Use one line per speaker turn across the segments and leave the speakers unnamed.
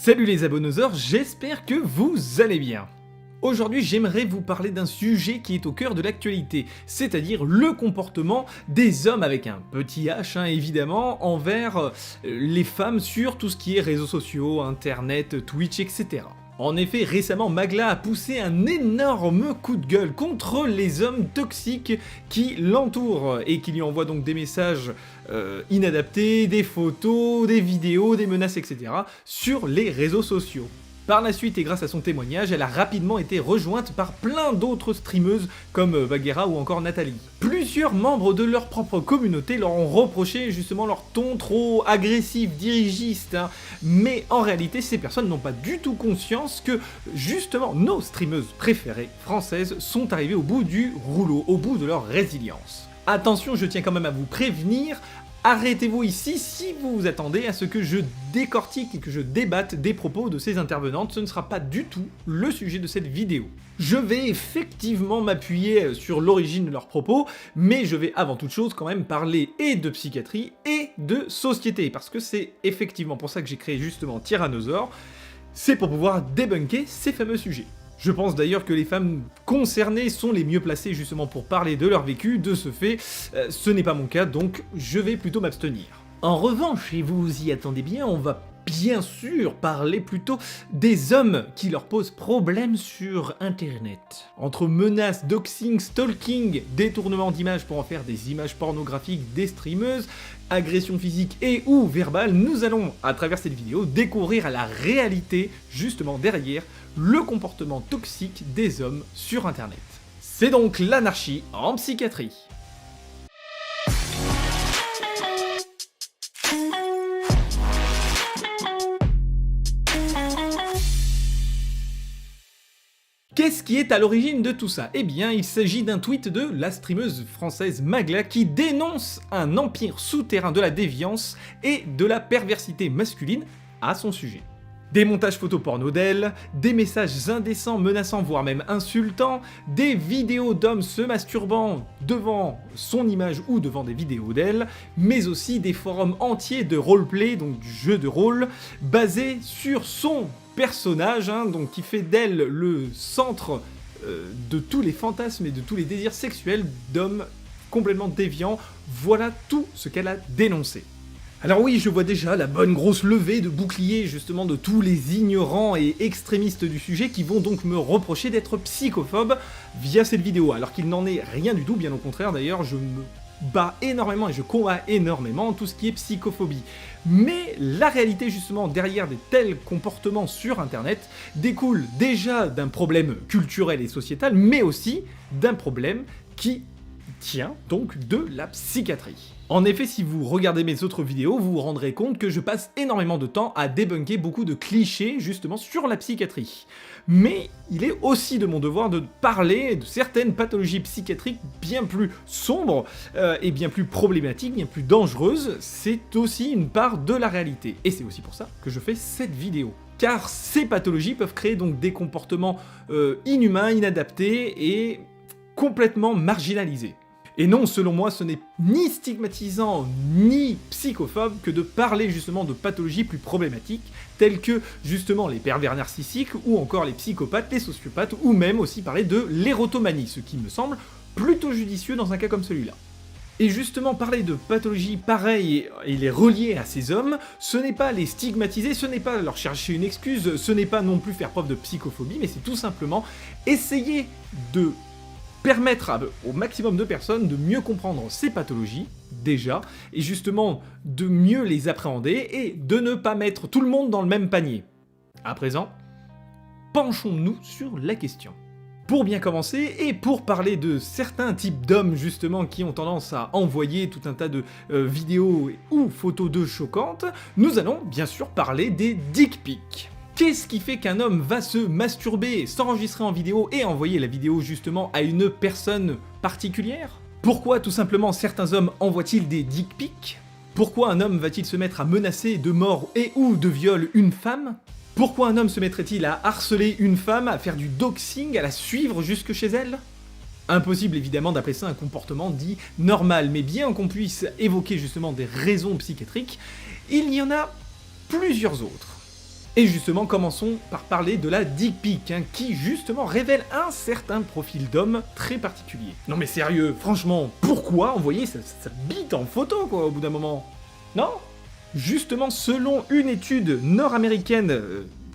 Salut les abonnoseurs, j'espère que vous allez bien. Aujourd'hui, j'aimerais vous parler d'un sujet qui est au cœur de l'actualité, c'est-à-dire le comportement des hommes avec un petit h, évidemment, envers les femmes sur tout ce qui est réseaux sociaux, internet, Twitch, etc. En effet, récemment, Magla a poussé un énorme coup de gueule contre les hommes toxiques qui l'entourent et qui lui envoient donc des messages inadaptés, des photos, des vidéos, des menaces, etc. sur les réseaux sociaux. Par la suite, et grâce à son témoignage, elle a rapidement été rejointe par plein d'autres streameuses comme Bagheera ou encore Nathalie. Plusieurs membres de leur propre communauté leur ont reproché justement leur ton trop agressif, dirigiste, mais en réalité, ces personnes n'ont pas du tout conscience que justement nos streameuses préférées françaises sont arrivées au bout du rouleau, au bout de leur résilience. Attention, je tiens quand même à vous prévenir, arrêtez-vous ici si vous vous attendez à ce que je décortique et que je débatte des propos de ces intervenantes, ce ne sera pas du tout le sujet de cette vidéo. Je vais effectivement m'appuyer sur l'origine de leurs propos, mais je vais avant toute chose quand même parler et de psychiatrie et de société, parce que c'est effectivement pour ça que j'ai créé justement Tyrannosaure, c'est pour pouvoir débunker ces fameux sujets. Je pense d'ailleurs que les femmes concernées sont les mieux placées justement pour parler de leur vécu, de ce fait, ce n'est pas mon cas, donc je vais plutôt m'abstenir. En revanche, et vous y attendez bien, on va bien sûr parler plutôt des hommes qui leur posent problème sur internet. Entre menaces, doxing, stalking, détournement d'images pour en faire des images pornographiques des streameuses, agression physique et ou verbale, nous allons, à travers cette vidéo, découvrir la réalité, justement derrière, le comportement toxique des hommes sur internet. C'est donc l'anarchie en psychiatrie. Qu'est-ce qui est à l'origine de tout ça? Eh bien, il s'agit d'un tweet de la streameuse française Magla qui dénonce un empire souterrain de la déviance et de la perversité masculine à son sujet. Des montages photos porno d'elle, des messages indécents, menaçants, voire même insultants, des vidéos d'hommes se masturbant devant son image ou devant des vidéos d'elle, mais aussi des forums entiers de roleplay, donc du jeu de rôle, basés sur son personnage, donc qui fait d'elle le centre de tous les fantasmes et de tous les désirs sexuels d'hommes complètement déviants. Voilà tout ce qu'elle a dénoncé. Alors oui, je vois déjà la bonne grosse levée de bouclier justement de tous les ignorants et extrémistes du sujet qui vont donc me reprocher d'être psychophobe via cette vidéo, alors qu'il n'en est rien du tout, bien au contraire d'ailleurs, je me bats énormément et je combats énormément tout ce qui est psychophobie. Mais la réalité justement derrière de tels comportements sur internet découle déjà d'un problème culturel et sociétal, mais aussi d'un problème qui tient donc de la psychiatrie. En effet, si vous regardez mes autres vidéos, vous vous rendrez compte que je passe énormément de temps à débunker beaucoup de clichés justement sur la psychiatrie. Mais il est aussi de mon devoir de parler de certaines pathologies psychiatriques bien plus sombres et bien plus problématiques, bien plus dangereuses. C'est aussi une part de la réalité. Et c'est aussi pour ça que je fais cette vidéo. Car ces pathologies peuvent créer donc des comportements inhumains, inadaptés et complètement marginalisés. Et non, selon moi, ce n'est ni stigmatisant ni psychophobe que de parler justement de pathologies plus problématiques, telles que justement les pervers narcissiques, ou encore les psychopathes, les sociopathes, ou même aussi parler de l'érotomanie, ce qui me semble plutôt judicieux dans un cas comme celui-là. Et justement, parler de pathologies pareilles et les relier à ces hommes, ce n'est pas les stigmatiser, ce n'est pas leur chercher une excuse, ce n'est pas non plus faire preuve de psychophobie, mais c'est tout simplement essayer de permettre au maximum de personnes de mieux comprendre ces pathologies, déjà, et justement de mieux les appréhender et de ne pas mettre tout le monde dans le même panier. À présent, penchons-nous sur la question. Pour bien commencer, et pour parler de certains types d'hommes justement qui ont tendance à envoyer tout un tas de vidéos ou photos d'eux choquantes, nous allons bien sûr parler des dick pics. Qu'est-ce qui fait qu'un homme va se masturber, s'enregistrer en vidéo et envoyer la vidéo justement à une personne particulière? Pourquoi tout simplement certains hommes envoient-ils des dick pics? Pourquoi un homme va-t-il se mettre à menacer de mort et ou de viol une femme? Pourquoi un homme se mettrait-il à harceler une femme, à faire du doxing, à la suivre jusque chez elle? Impossible évidemment d'appeler ça un comportement dit normal, mais bien qu'on puisse évoquer justement des raisons psychiatriques, il y en a plusieurs autres. Et justement, commençons par parler de la dick pic, qui justement révèle un certain profil d'homme très particulier. Non mais sérieux, franchement, pourquoi envoyer sa bite en photo, quoi, au bout d'un moment? Non? Justement, selon une étude nord-américaine,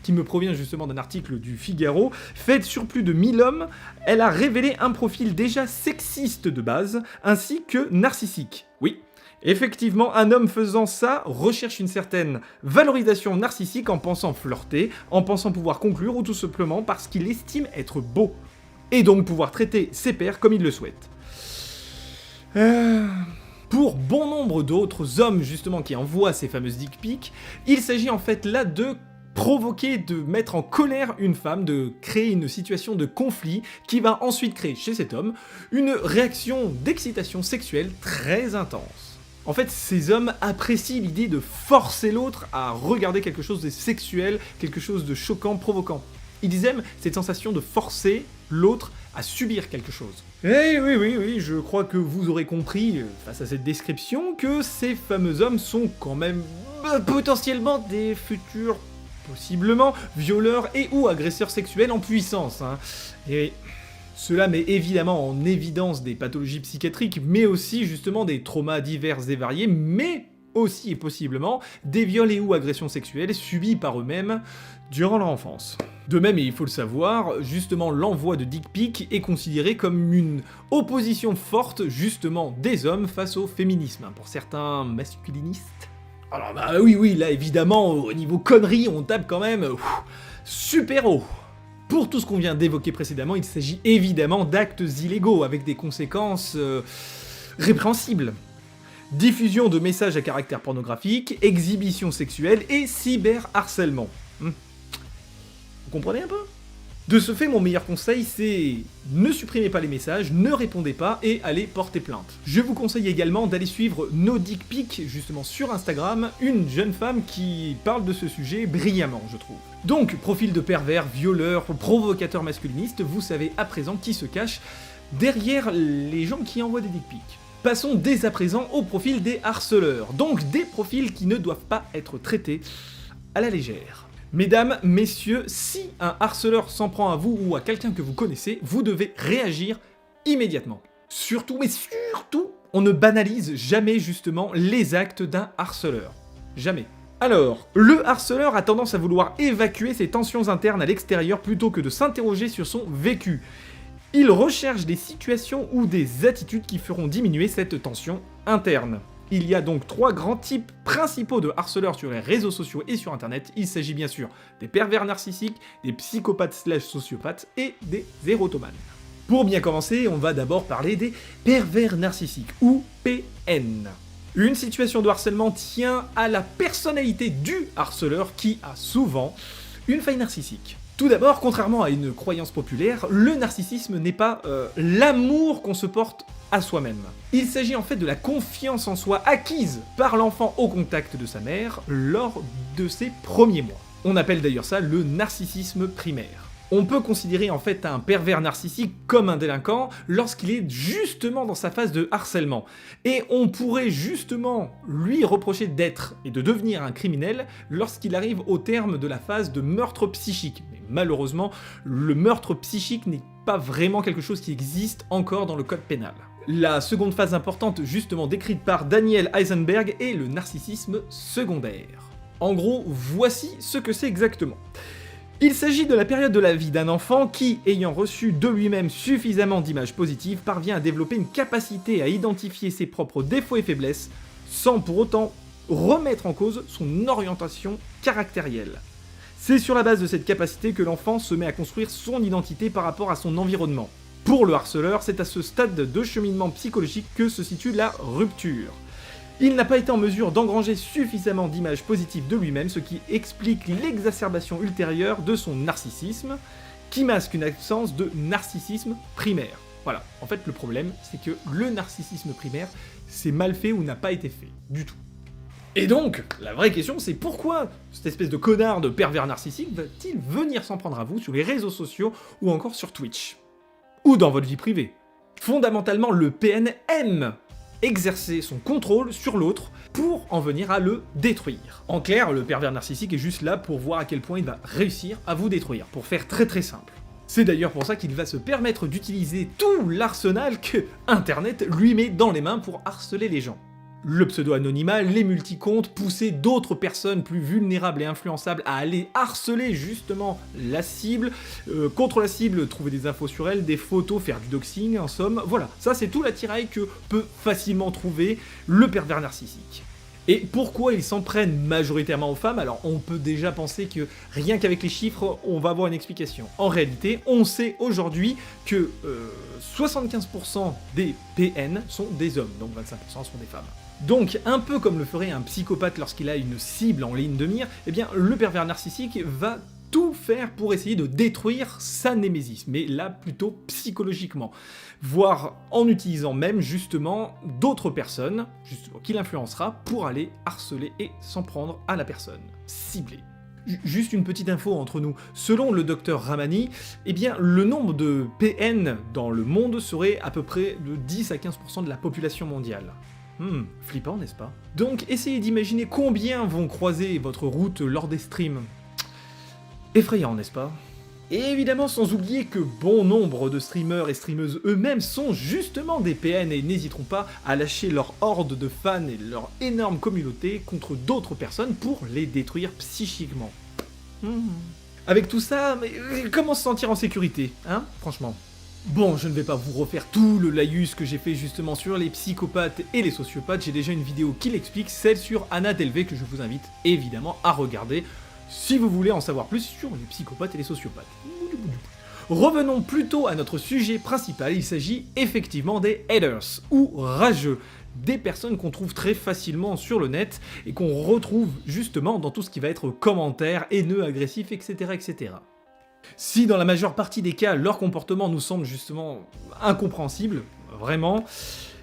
qui me provient justement d'un article du Figaro, faite sur plus de 1000 hommes, elle a révélé un profil déjà sexiste de base, ainsi que narcissique. Oui, effectivement, un homme faisant ça recherche une certaine valorisation narcissique en pensant flirter, en pensant pouvoir conclure ou tout simplement parce qu'il estime être beau. Et donc pouvoir traiter ses pairs comme il le souhaite. Pour bon nombre d'autres hommes justement qui envoient ces fameuses dick pics, il s'agit en fait là de provoquer, de mettre en colère une femme, de créer une situation de conflit qui va ensuite créer chez cet homme une réaction d'excitation sexuelle très intense. En fait, ces hommes apprécient l'idée de forcer l'autre à regarder quelque chose de sexuel, quelque chose de choquant, provoquant. Ils aiment cette sensation de forcer l'autre à subir quelque chose. Et oui, je crois que vous aurez compris, face à cette description, que ces fameux hommes sont quand même potentiellement des futurs, possiblement, violeurs et ou agresseurs sexuels en puissance. Et cela met évidemment en évidence des pathologies psychiatriques, mais aussi justement des traumas divers et variés, mais aussi et possiblement des viols et ou agressions sexuelles subis par eux-mêmes durant leur enfance. De même, et il faut le savoir, justement l'envoi de dick pic est considéré comme une opposition forte justement des hommes face au féminisme, pour certains masculinistes. Alors bah oui, là évidemment, au niveau conneries, on tape quand même super haut. Pour tout ce qu'on vient d'évoquer précédemment, il s'agit évidemment d'actes illégaux, avec des conséquences répréhensibles. Diffusion de messages à caractère pornographique, exhibition sexuelle et cyberharcèlement. Vous comprenez un peu? De ce fait, mon meilleur conseil, c'est ne supprimez pas les messages, ne répondez pas et allez porter plainte. Je vous conseille également d'aller suivre No Dick Pic, justement sur Instagram, une jeune femme qui parle de ce sujet brillamment, je trouve. Donc, profil de pervers, violeur, provocateur masculiniste, vous savez à présent qui se cache derrière les gens qui envoient des dick pics. Passons dès à présent au profil des harceleurs, donc des profils qui ne doivent pas être traités à la légère. Mesdames, messieurs, si un harceleur s'en prend à vous ou à quelqu'un que vous connaissez, vous devez réagir immédiatement. Surtout, mais surtout, on ne banalise jamais justement les actes d'un harceleur. Jamais. Alors, le harceleur a tendance à vouloir évacuer ses tensions internes à l'extérieur plutôt que de s'interroger sur son vécu. Il recherche des situations ou des attitudes qui feront diminuer cette tension interne. Il y a donc 3 grands types principaux de harceleurs sur les réseaux sociaux et sur internet. Il s'agit bien sûr des pervers narcissiques, des psychopathes/sociopathes et des érotomanes. Pour bien commencer, on va d'abord parler des pervers narcissiques, ou PN. Une situation de harcèlement tient à la personnalité du harceleur qui a souvent une faille narcissique. Tout d'abord, contrairement à une croyance populaire, le narcissisme n'est pas l'amour qu'on se porte à soi-même. Il s'agit en fait de la confiance en soi acquise par l'enfant au contact de sa mère lors de ses premiers mois. On appelle d'ailleurs ça le narcissisme primaire. On peut considérer en fait un pervers narcissique comme un délinquant lorsqu'il est justement dans sa phase de harcèlement. Et on pourrait justement lui reprocher d'être et de devenir un criminel lorsqu'il arrive au terme de la phase de meurtre psychique. Mais malheureusement, le meurtre psychique n'est pas vraiment quelque chose qui existe encore dans le code pénal. La seconde phase importante justement décrite par Daniel Eisenberg est le narcissisme secondaire. En gros, voici ce que c'est exactement. Il s'agit de la période de la vie d'un enfant qui, ayant reçu de lui-même suffisamment d'images positives, parvient à développer une capacité à identifier ses propres défauts et faiblesses, sans pour autant remettre en cause son orientation caractérielle. C'est sur la base de cette capacité que l'enfant se met à construire son identité par rapport à son environnement. Pour le harceleur, c'est à ce stade de cheminement psychologique que se situe la rupture. Il n'a pas été en mesure d'engranger suffisamment d'images positives de lui-même, ce qui explique l'exacerbation ultérieure de son narcissisme, qui masque une absence de narcissisme primaire. Voilà, en fait le problème, c'est que le narcissisme primaire, c'est mal fait ou n'a pas été fait, du tout. Et donc, la vraie question, c'est pourquoi cette espèce de connard de pervers narcissique va-t-il venir s'en prendre à vous sur les réseaux sociaux ou encore sur Twitch ? Ou dans votre vie privée ? Fondamentalement, le PN aime exercer son contrôle sur l'autre pour en venir à le détruire. En clair, le pervers narcissique est juste là pour voir à quel point il va réussir à vous détruire, pour faire très simple. C'est d'ailleurs pour ça qu'il va se permettre d'utiliser tout l'arsenal que Internet lui met dans les mains pour harceler les gens. Le pseudo-anonymat, les multicomptes, pousser d'autres personnes plus vulnérables et influençables à aller harceler justement la cible, contre la cible, trouver des infos sur elle, des photos, faire du doxing, en somme, voilà. Ça c'est tout l'attirail que peut facilement trouver le pervers narcissique. Et pourquoi ils s'en prennent majoritairement aux femmes? Alors on peut déjà penser que rien qu'avec les chiffres, on va avoir une explication. En réalité, on sait aujourd'hui que 75% des PN sont des hommes, donc 25% sont des femmes. Donc, un peu comme le ferait un psychopathe lorsqu'il a une cible en ligne de mire, eh bien, le pervers narcissique va tout faire pour essayer de détruire sa némésis, mais là plutôt psychologiquement, voire en utilisant même justement d'autres personnes qu'il influencera pour aller harceler et s'en prendre à la personne ciblée. Juste une petite info entre nous, selon le docteur Ramani, eh bien, le nombre de PN dans le monde serait à peu près de 10 à 15% de la population mondiale. Flippant, n'est-ce pas? Donc, essayez d'imaginer combien vont croiser votre route lors des streams. Effrayant, n'est-ce pas? Et évidemment, sans oublier que bon nombre de streamers et streameuses eux-mêmes sont justement des PN et n'hésiteront pas à lâcher leur horde de fans et leur énorme communauté contre d'autres personnes pour les détruire psychiquement. Avec tout ça, mais comment se sentir en sécurité, hein, franchement? Bon, je ne vais pas vous refaire tout le laïus que j'ai fait justement sur les psychopathes et les sociopathes, j'ai déjà une vidéo qui l'explique, celle sur Anna Delvey que je vous invite évidemment à regarder si vous voulez en savoir plus sur les psychopathes et les sociopathes. Revenons plutôt à notre sujet principal, il s'agit effectivement des haters, ou rageux, des personnes qu'on trouve très facilement sur le net et qu'on retrouve justement dans tout ce qui va être commentaires, haineux, agressifs, etc. etc. Si dans la majeure partie des cas, leur comportement nous semble justement incompréhensible, vraiment,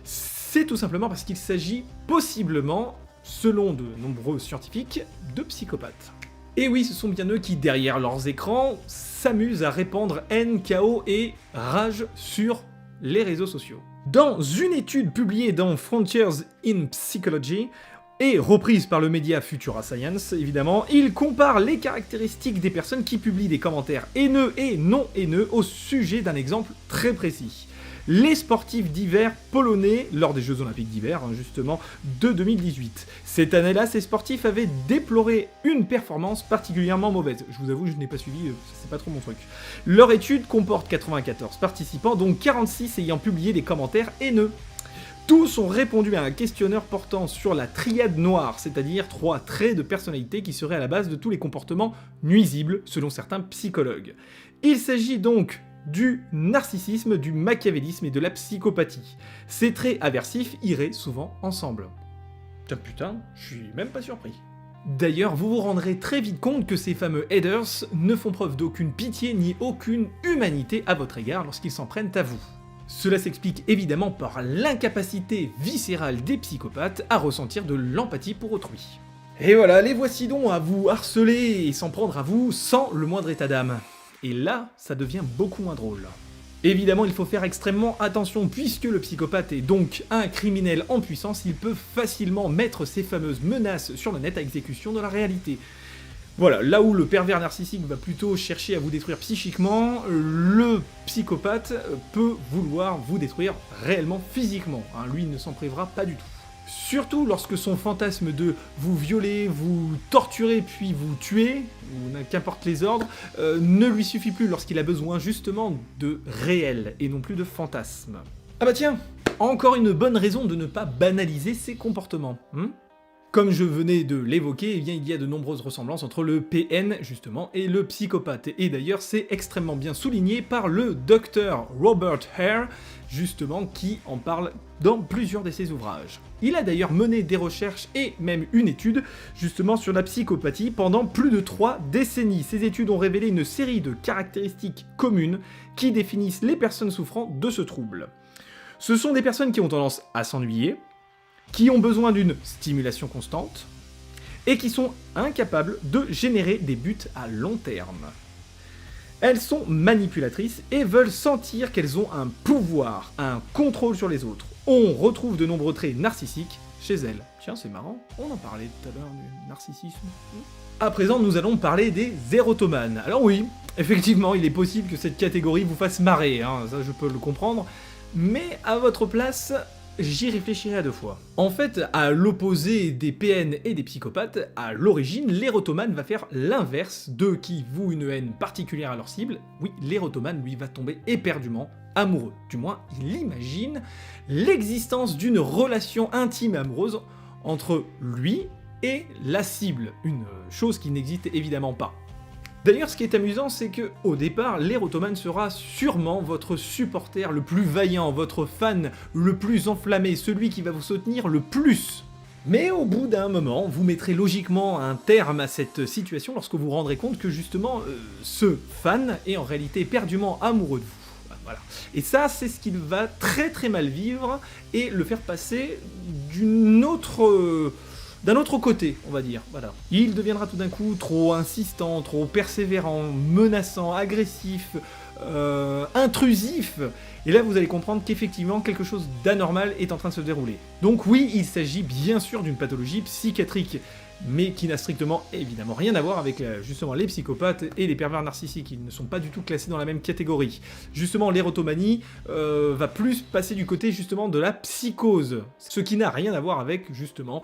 c'est tout simplement parce qu'il s'agit possiblement, selon de nombreux scientifiques, de psychopathes. Et oui, ce sont bien eux qui, derrière leurs écrans, s'amusent à répandre haine, chaos et rage sur les réseaux sociaux. Dans une étude publiée dans Frontiers in Psychology, et reprise par le média Futura Science, évidemment, il compare les caractéristiques des personnes qui publient des commentaires haineux et non haineux au sujet d'un exemple très précis. Les sportifs d'hiver polonais, lors des Jeux Olympiques d'hiver, justement, de 2018. Cette année-là, ces sportifs avaient déploré une performance particulièrement mauvaise. Je vous avoue, je n'ai pas suivi, c'est pas trop mon truc. Leur étude comporte 94 participants, dont 46 ayant publié des commentaires haineux. Tous ont répondu à un questionnaire portant sur la triade noire, c'est-à-dire 3 traits de personnalité qui seraient à la base de tous les comportements nuisibles, selon certains psychologues. Il s'agit donc du narcissisme, du machiavélisme et de la psychopathie. Ces traits aversifs iraient souvent ensemble. Putain, je suis même pas surpris. D'ailleurs, vous vous rendrez très vite compte que ces fameux haters ne font preuve d'aucune pitié ni aucune humanité à votre égard lorsqu'ils s'en prennent à vous. Cela s'explique évidemment par l'incapacité viscérale des psychopathes à ressentir de l'empathie pour autrui. Et voilà, les voici donc à vous harceler et s'en prendre à vous sans le moindre état d'âme. Et là, ça devient beaucoup moins drôle. Évidemment, il faut faire extrêmement attention puisque le psychopathe est donc un criminel en puissance, il peut facilement mettre ces fameuses menaces sur le net à exécution dans la réalité. Voilà, là où le pervers narcissique va plutôt chercher à vous détruire psychiquement, le psychopathe peut vouloir vous détruire réellement physiquement. Lui, il ne s'en privera pas du tout. Surtout lorsque son fantasme de vous violer, vous torturer puis vous tuer, ou qu'importe les ordres, ne lui suffit plus lorsqu'il a besoin justement de réel et non plus de fantasme. Ah bah tiens, encore une bonne raison de ne pas banaliser ses comportements. Comme je venais de l'évoquer, eh bien, il y a de nombreuses ressemblances entre le PN, justement, et le psychopathe. Et d'ailleurs, c'est extrêmement bien souligné par le docteur Robert Hare, justement, qui en parle dans plusieurs de ses ouvrages. Il a d'ailleurs mené des recherches et même une étude, justement, sur la psychopathie pendant plus de 3 décennies. Ces études ont révélé une série de caractéristiques communes qui définissent les personnes souffrant de ce trouble. Ce sont des personnes qui ont tendance à s'ennuyer, qui ont besoin d'une stimulation constante, et qui sont incapables de générer des buts à long terme. Elles sont manipulatrices et veulent sentir qu'elles ont un pouvoir, un contrôle sur les autres. On retrouve de nombreux traits narcissiques chez elles. Tiens, c'est marrant, on en parlait tout à l'heure du narcissisme. À présent, nous allons parler des érotomanes. Alors oui, effectivement, il est possible que cette catégorie vous fasse marrer, hein, ça je peux le comprendre, mais à votre place, j'y réfléchirai à 2 fois. En fait, à l'opposé des PN et des psychopathes, à l'origine, l'érotomane va faire l'inverse d'eux qui vouent une haine particulière à leur cible. Oui, l'érotomane, lui, va tomber éperdument amoureux. Du moins, il imagine l'existence d'une relation intime et amoureuse entre lui et la cible, une chose qui n'existe évidemment pas. D'ailleurs, ce qui est amusant, c'est que au départ, l'érotomane sera sûrement votre supporter le plus vaillant, votre fan le plus enflammé, celui qui va vous soutenir le plus. Mais au bout d'un moment, vous mettrez logiquement un terme à cette situation lorsque vous vous rendrez compte que justement, ce fan est en réalité éperdument amoureux de vous. Voilà. Et ça, c'est ce qu'il va très très mal vivre et le faire passer d'un autre côté, on va dire, voilà. Il deviendra tout d'un coup trop insistant, trop persévérant, menaçant, agressif, intrusif, et là vous allez comprendre qu'effectivement quelque chose d'anormal est en train de se dérouler. Donc oui, il s'agit bien sûr d'une pathologie psychiatrique, mais qui n'a strictement évidemment rien à voir avec justement les psychopathes et les pervers narcissiques, ils ne sont pas du tout classés dans la même catégorie. Justement, l'érotomanie va plus passer du côté justement de la psychose, ce qui n'a rien à voir avec justement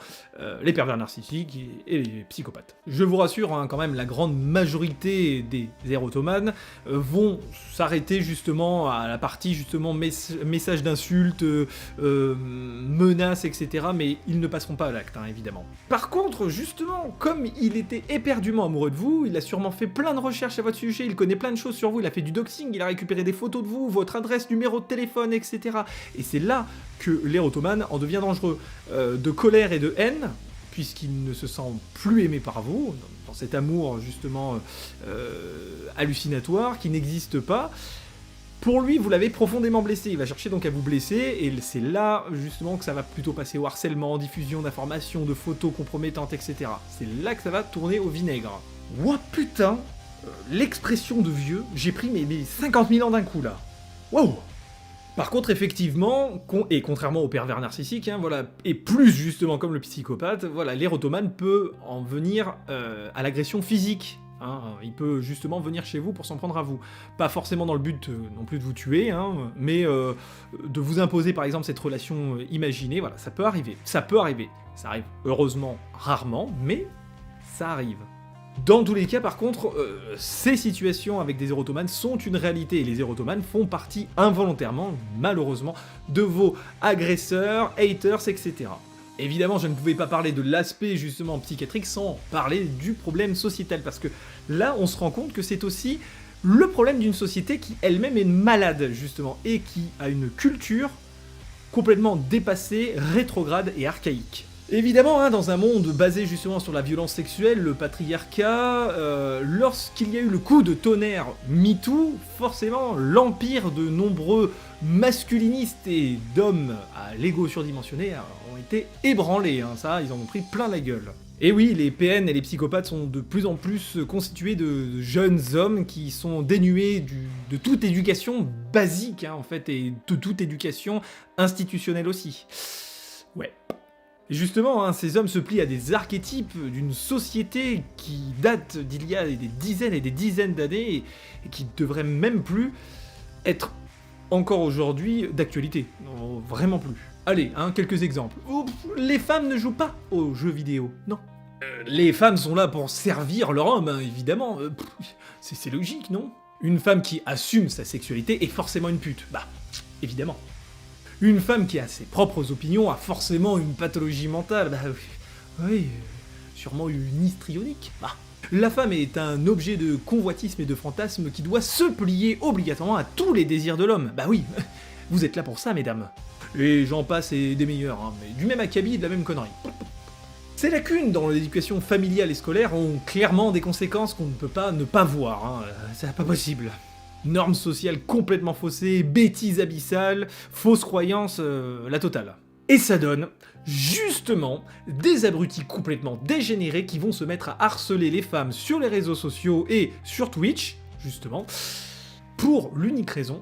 les pervers narcissiques et les psychopathes. Je vous rassure, hein, quand même, la grande majorité des érotomanes vont s'arrêter justement à la partie justement messages d'insultes, menaces, etc. Mais ils ne passeront pas à l'acte, hein, évidemment. Par contre, justement, comme il était éperdument amoureux de vous, il a sûrement fait plein de recherches à votre sujet, il connaît plein de choses sur vous, il a fait du doxing, il a récupéré des photos de vous, votre adresse, numéro de téléphone, etc. Et c'est là que l'érotomane en devient dangereux. De colère et de haine, puisqu'il ne se sent plus aimé par vous, dans cet amour justement hallucinatoire, qui n'existe pas. Pour lui, vous l'avez profondément blessé, il va chercher donc à vous blesser, et c'est là, justement, que ça va plutôt passer au harcèlement, diffusion d'informations, de photos compromettantes, etc. C'est là que ça va tourner au vinaigre. Ouah putain, l'expression de vieux, j'ai pris mes 50 000 ans d'un coup, là. Wow. Par contre, effectivement, et contrairement au pervers narcissique, hein, voilà, et plus justement comme le psychopathe, voilà, l'érotomane peut en venir à l'agression physique. Hein, il peut justement venir chez vous pour s'en prendre à vous. Pas forcément dans le but non plus de vous tuer, hein, mais de vous imposer par exemple cette relation imaginée, voilà, ça peut arriver. Ça peut arriver. Ça arrive heureusement rarement, mais ça arrive. Dans tous les cas, par contre, ces situations avec des érotomanes sont une réalité, et les érotomanes font partie involontairement, malheureusement, de vos agresseurs, haters, etc. Évidemment, je ne pouvais pas parler de l'aspect justement psychiatrique sans parler du problème sociétal, parce que là, on se rend compte que c'est aussi le problème d'une société qui elle-même est malade, justement, et qui a une culture complètement dépassée, rétrograde et archaïque. Évidemment, hein, dans un monde basé justement sur la violence sexuelle, le patriarcat, lorsqu'il y a eu le coup de tonnerre MeToo, forcément, l'empire de nombreux masculinistes et d'hommes à l'ego surdimensionné ont été ébranlés, hein, ça, ils en ont pris plein la gueule. Et oui, les PN et les psychopathes sont de plus en plus constitués de jeunes hommes qui sont dénués de toute éducation basique, hein, en fait, et de toute éducation institutionnelle aussi. Ouais. Et justement, hein, ces hommes se plient à des archétypes d'une société qui date d'il y a des dizaines et des dizaines d'années et qui devrait même plus être encore aujourd'hui d'actualité. Non, vraiment plus. Allez, hein, quelques exemples. Oh, les femmes ne jouent pas aux jeux vidéo, non. Les femmes sont là pour servir leur homme, hein, évidemment. C'est logique, non? Une femme qui assume sa sexualité est forcément une pute. Bah, évidemment. Une femme qui a ses propres opinions a forcément une pathologie mentale. Bah oui, sûrement une histrionique. Bah. La femme est un objet de convoitisme et de fantasme qui doit se plier obligatoirement à tous les désirs de l'homme. Bah oui, vous êtes là pour ça, mesdames. Et j'en passe et des meilleurs, hein, mais du même acabit et de la même connerie. Ces lacunes dans l'éducation familiale et scolaire ont clairement des conséquences qu'on ne peut pas ne pas voir, hein. C'est pas possible. Normes sociales complètement faussées, bêtises abyssales, fausses croyances, la totale. Et ça donne, justement, des abrutis complètement dégénérés qui vont se mettre à harceler les femmes sur les réseaux sociaux et sur Twitch, justement, pour l'unique raison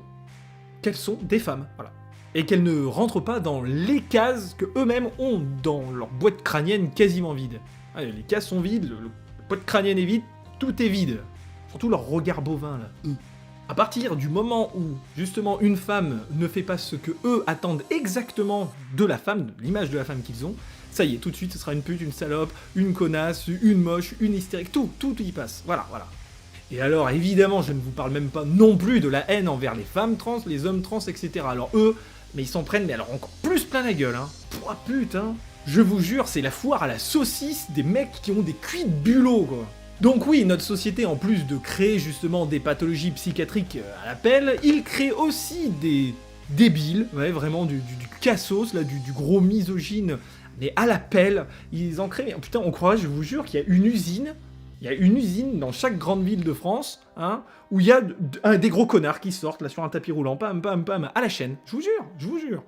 qu'elles sont des femmes, voilà. Et qu'elles ne rentrent pas dans les cases que eux-mêmes ont dans leur boîte crânienne quasiment vide. Allez, les cases sont vides, la boîte crânienne est vide, tout est vide. Surtout leur regard bovin, là. À partir du moment où, justement, une femme ne fait pas ce que eux attendent exactement de la femme, de l'image de la femme qu'ils ont, ça y est, tout de suite, ce sera une pute, une salope, une connasse, une moche, une hystérique, tout y passe. Voilà. Et alors, évidemment, je ne vous parle même pas non plus de la haine envers les femmes trans, les hommes trans, etc. Alors eux, mais ils s'en prennent, mais alors encore plus plein la gueule, hein. Pouah putain. Je vous jure, c'est la foire à la saucisse des mecs qui ont des cuits de bulot, quoi. Donc oui, notre société, en plus de créer justement des pathologies psychiatriques à l'appel, il crée aussi des débiles, ouais, vraiment du cassos, là, du gros misogyne, mais à l'appel, ils en créent, putain, on croit, je vous jure, qu'il y a une usine dans chaque grande ville de France, hein, où il y a des gros connards qui sortent, là, sur un tapis roulant, pam, à la chaîne, je vous jure.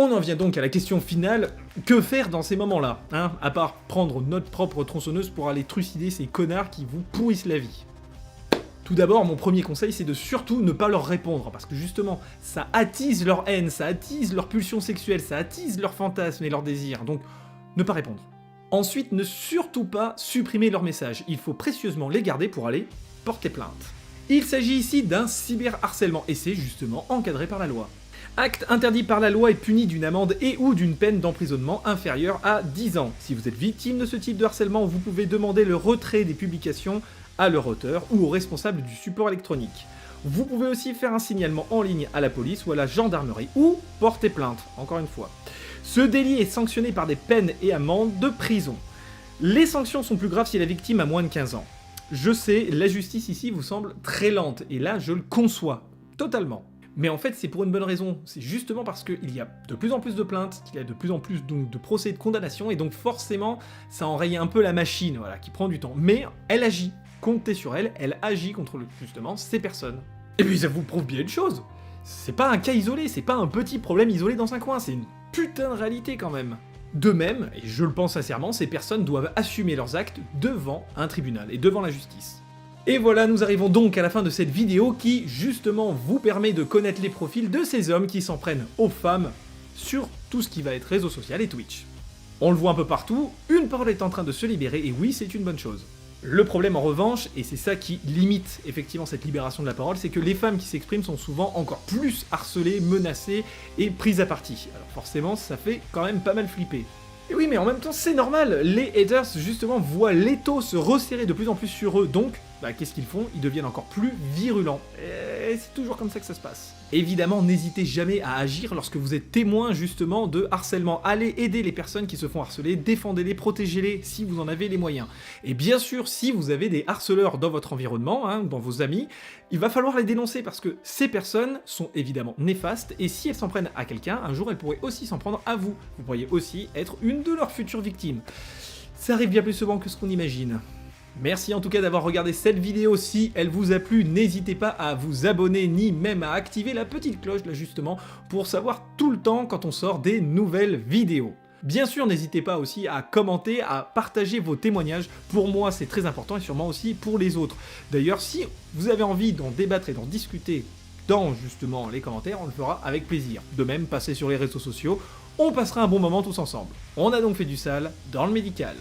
On en vient donc à la question finale, que faire dans ces moments-là, hein, à part prendre notre propre tronçonneuse pour aller trucider ces connards qui vous pourrissent la vie. Tout d'abord, mon premier conseil, c'est de surtout ne pas leur répondre, parce que justement, ça attise leur haine, ça attise leur pulsion sexuelle, ça attise leurs fantasmes et leurs désirs, donc ne pas répondre. Ensuite, ne surtout pas supprimer leurs messages, il faut précieusement les garder pour aller porter plainte. Il s'agit ici d'un cyberharcèlement, et c'est justement encadré par la loi. Acte interdit par la loi et puni d'une amende et ou d'une peine d'emprisonnement inférieure à 10 ans. Si vous êtes victime de ce type de harcèlement, vous pouvez demander le retrait des publications à leur auteur ou au responsable du support électronique. Vous pouvez aussi faire un signalement en ligne à la police ou à la gendarmerie ou porter plainte, encore une fois. Ce délit est sanctionné par des peines et amendes de prison. Les sanctions sont plus graves si la victime a moins de 15 ans. Je sais, la justice ici vous semble très lente, et là je le conçois, totalement. Mais en fait, c'est pour une bonne raison. C'est justement parce qu'il y a de plus en plus de plaintes, qu'il y a de plus en plus donc, de procès de condamnation, et donc forcément, ça enraye un peu la machine, voilà, qui prend du temps. Mais elle agit. Comptez sur elle, elle agit contre, justement, ces personnes. Et puis ça vous prouve bien une chose. C'est pas un cas isolé, c'est pas un petit problème isolé dans un coin, c'est une putain de réalité quand même. De même, et je le pense sincèrement, ces personnes doivent assumer leurs actes devant un tribunal et devant la justice. Et voilà, nous arrivons donc à la fin de cette vidéo qui, justement, vous permet de connaître les profils de ces hommes qui s'en prennent aux femmes sur tout ce qui va être réseau social et Twitch. On le voit un peu partout, une parole est en train de se libérer, et oui, c'est une bonne chose. Le problème en revanche, et c'est ça qui limite effectivement cette libération de la parole, c'est que les femmes qui s'expriment sont souvent encore plus harcelées, menacées et prises à partie. Alors forcément, ça fait quand même pas mal flipper. Et oui, mais en même temps, c'est normal, les haters, justement, voient l'étau se resserrer de plus en plus sur eux, donc, qu'est-ce qu'ils font? Ils deviennent encore plus virulents. Et c'est toujours comme ça que ça se passe. Évidemment, n'hésitez jamais à agir lorsque vous êtes témoin, justement, de harcèlement. Allez aider les personnes qui se font harceler, défendez-les, protégez-les, si vous en avez les moyens. Et bien sûr, si vous avez des harceleurs dans votre environnement, hein, dans vos amis, il va falloir les dénoncer, parce que ces personnes sont évidemment néfastes, et si elles s'en prennent à quelqu'un, un jour elles pourraient aussi s'en prendre à vous. Vous pourriez aussi être une de leurs futures victimes. Ça arrive bien plus souvent que ce qu'on imagine. Merci en tout cas d'avoir regardé cette vidéo. Si elle vous a plu, n'hésitez pas à vous abonner ni même à activer la petite cloche là justement pour savoir tout le temps quand on sort des nouvelles vidéos. Bien sûr, n'hésitez pas aussi à commenter, à partager vos témoignages. Pour moi, c'est très important et sûrement aussi pour les autres. D'ailleurs, si vous avez envie d'en débattre et d'en discuter dans justement les commentaires, on le fera avec plaisir. De même, passez sur les réseaux sociaux, on passera un bon moment tous ensemble. On a donc fait du sale dans le médical.